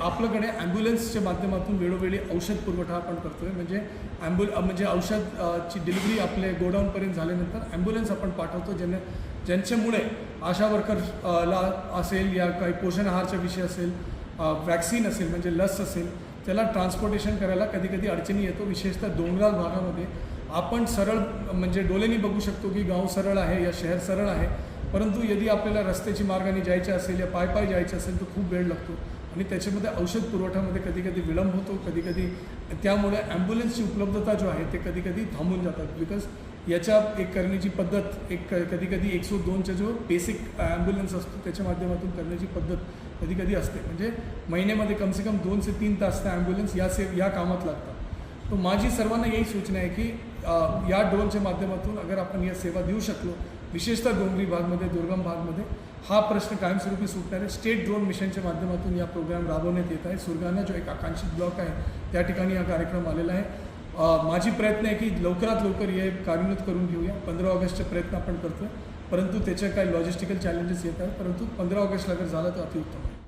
आपल्याकडे ॲम्ब्युलन्सच्या माध्यमातून वेळोवेळी औषध पुरवठा आपण करतो आहे. म्हणजे औषधची डिलिव्हरी आपले गोडाऊनपर्यंत झाल्यानंतर ॲम्ब्युलन्स आपण पाठवतो, ज्यांच्यामुळे आशा वर्करला असेल या काही पोषण आहारचा विषय असेल, वॅक्सिन असेल म्हणजे लस असेल, त्याला ट्रान्सपोर्टेशन करायला कधी अडचणी येतो. विशेषतः डोंगराळ भागामध्ये आपण सरळ म्हणजे डोळ्यांनी बघू शकतो की गाव सरळ आहे या शहर सरळ आहे, परंतु यदि आपल्याला रस्त्याची मार्गाने जायचे असेल या पायी जायचे असेल तर खूप वेळ लागतो आणि त्याच्यामध्ये औषध पुरवठ्यामध्ये कधी विलंब होतो. कधी त्यामुळे ॲम्ब्युलन्सची उपलब्धता जो आहे ते कधी थांबून जातात. बिकॉज याच्या एक करण्याची पद्धत एक कधी 102चा जो बेसिक ॲम्ब्युलन्स असतो त्याच्या माध्यमातून करण्याची पद्धत कधी असते. म्हणजे महिन्यामध्ये कमसे कम 2 से 3 तास त्या ॲम्ब्युलन्स या कामात लागतात. तो माझी सर्वांना यही सूचना आहे की या ड्रोनच्या माध्यमातून अगर आपण या सेवा देऊ शकलो, विशेषतः डोंगरी भागमध्ये, दुर्गम भागमध्ये, हा प्रश्न कायमस्वरूपी सुटणार आहे. स्टेट ड्रोन मिशनच्या माध्यमातून या प्रोग्राम राबवण्यात येत आहे. सुरगाणा जो एक आकांक्षित ब्लॉक आहे त्या ठिकाणी हा कार्यक्रम आलेला आहे. माझी प्रयत्न आहे की लवकरात लवकर हे कार्यान्वित करून घेऊया. 15 ऑगस्टचे प्रयत्न आपण करतो आहे, परंतु त्याच्या काही लॉजिस्टिकल चॅलेंजेस येत आहेत, परंतु 15 ऑगस्टला अगर झालं तर अतिउत्तम आहे.